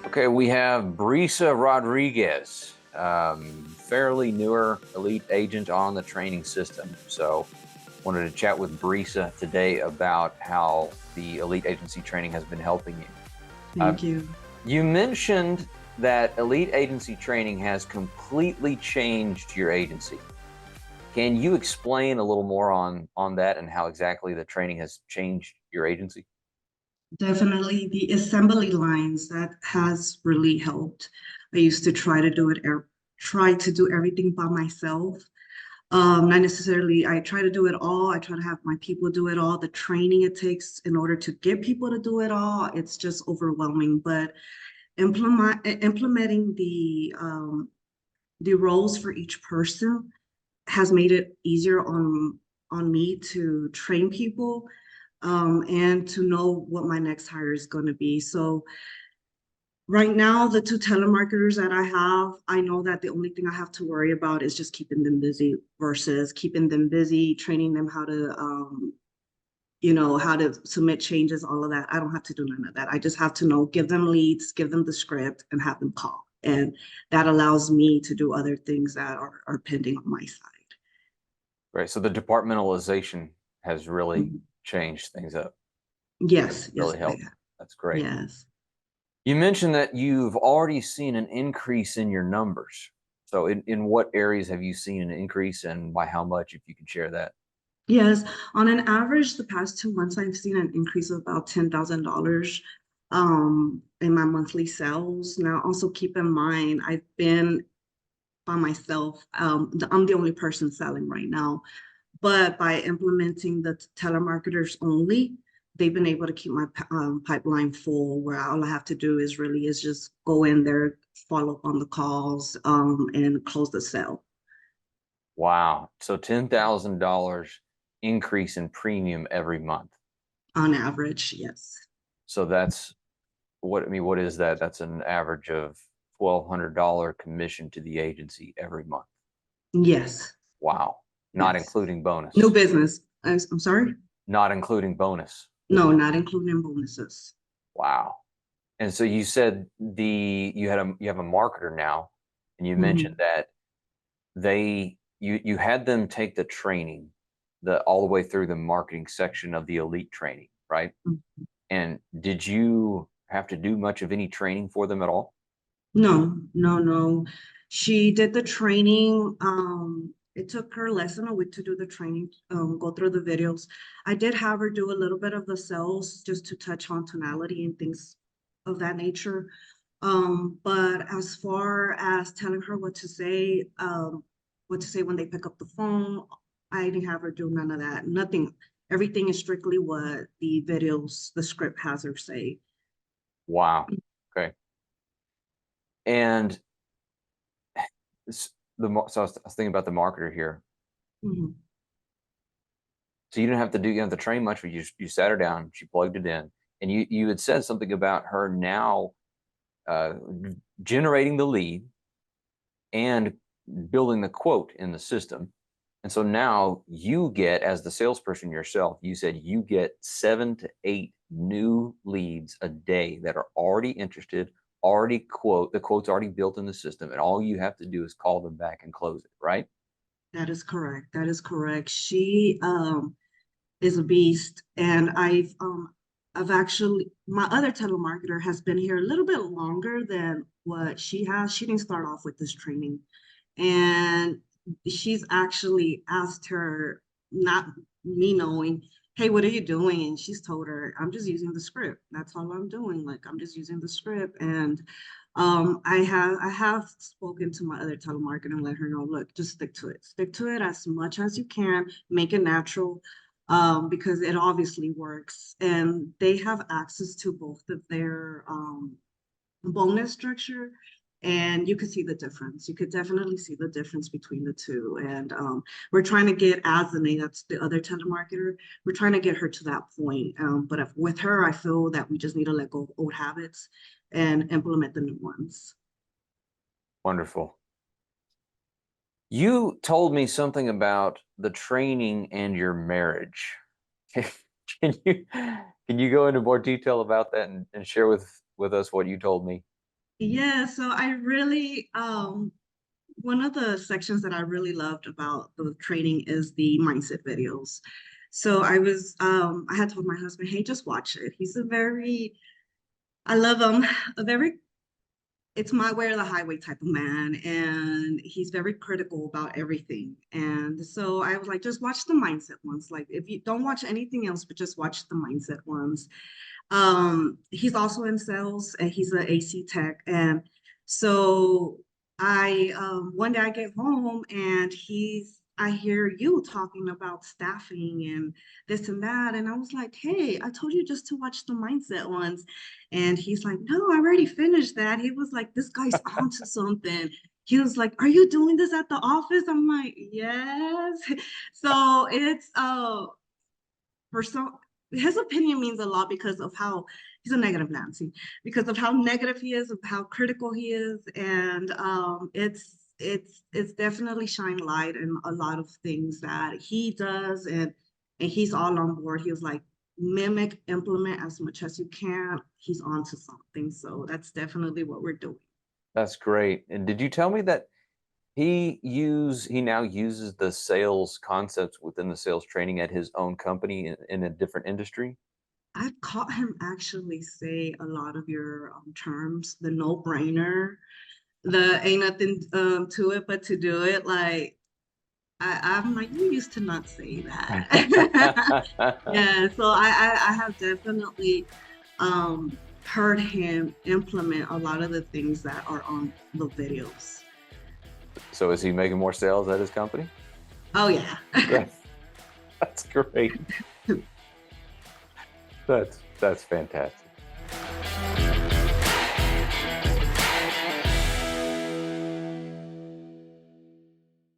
Okay, we have Brisa Rodriguez, fairly newer elite agent on the training system. So wanted to chat with Brisa today about how the elite agency training has been helping you. Thank you. You mentioned that elite agency training has completely changed your agency. Can you explain a little more on that and how exactly the training has changed your agency? Definitely the assembly lines that has really helped. I used to try to do everything by myself. Not necessarily, I try to do it all. I try to have my people do it all. The training it takes in order to get people to do it all, it's just overwhelming. But implementing the roles for each person has made it easier on me to train people and to know what my next hire is going to be. So right now, the two telemarketers that I have, I know that the only thing I have to worry about is just keeping them busy versus keeping them busy, training them how to, how to submit changes, all of that. I don't have to do none of that. I just have to know, give them leads, give them the script, and have them call. And that allows me to do other things that are pending on my side. Right. So the departmentalization has really Mhm. changed things up. Yes, yes, Really helped. That's great. yes. You mentioned that you've already seen an increase in your numbers. So in what areas have you seen an increase and by how much, if you can share that? Yes, on an average, the past 2 months, I've seen an increase of about $10,000 in my monthly sales. Now, also keep in mind, I've been by myself. I'm the only person selling right now, but by implementing the telemarketers only, they've been able to keep my pipeline full. Where all I have to do is just go in there, follow up on the calls, and close the sale. Wow. So $10,000 increase in premium every month. On average, yes. So that's what is that? That's an average of $1,200 commission to the agency every month. Yes, Wow. Not yes. including New bonus. business. I'm sorry? Not including bonus. No, not including bonuses. Wow. And so you said you have a marketer now, and you mentioned Mhm. that you had them take the training the all the way through the marketing section of the elite training, right? And did you have to do much of any training for them at all? No, no, no. She did the training. It took her less than a week to do the training, go through the videos. I did have her do a little bit of the sales just to touch on tonality and things of that nature. But as far as telling her what to say when they pick up the phone, I didn't have her do none of that. Nothing. Everything is strictly what the videos, the script has her say. Wow. Okay. And s- so I was thinking about the marketer here. Mhm. So you didn't have to you didn't have to train much, but you sat her down, she plugged it in, and you had said something about her now uh, generating the lead and building the quote in the system. And so now you get, as the salesperson yourself, you said you get 7 to 8 new leads a day that are already interested, the quote's already built in the system, and all you have to do is call them back and close it, right? That is correct. That is correct. She is a beast, and I've actually my other telemarketer has been here a little bit longer than what she has. She didn't start off with this training, and she's actually asked her, not me knowing, hey, what are you doing? And she's told her, I'm just using the script. That's all I'm doing. Like I'm just using the script. And I have spoken to my other telemarketer and let her know, look, just stick to it. Stick to it as much as you can, make it natural, because it obviously works. And they have access to both of their bonus structure, and you could see the difference. You could definitely see the difference between the two. And we're trying to get Azane, that's the other telemarketer, we're trying to get her to that point. But with her, I feel that we just need to let go of old habits and implement the new ones. Wonderful. You told me something about the training and your marriage. Can you Can you go into more detail about that and share with us what you told me? Yeah, so I really one of the sections that I really loved about the training is the mindset videos. So I had told my husband, hey, just watch it. He's a very, I love him, a very, it's my way or the highway type of man. And he's very critical about everything. And so I was like, just watch the mindset ones. Like if you don't watch anything else, but just watch the mindset ones. He's also in sales and he's an AC tech. And so I one day I get home and I hear you talking about staffing and this and that. And I was like, hey, I told you just to watch the mindset ones. And he's like, no, I already finished that. He was like, this guy's onto something. He was like, are you doing this at the office? I'm like, yes. So it's for some his opinion means a lot because of how he's a negative Nancy, because of how negative he is, of how critical he is, and it's definitely shine light in a lot of things that he does, and he's all on board. He was like mimic, implement as much as you can. He's on to something, so that's definitely what we're doing. That's great. And did you tell me that he now uses the sales concepts within the sales training at his own company in a different industry? I've caught him actually say a lot of your terms, the no-brainer, the ain't nothing to it but to do it. Like I'm like, you used to not say that. Yeah, so I have definitely heard him implement a lot of the things that are on the videos. So is he making more sales at his company? Oh yeah. That's, that's great. That's fantastic.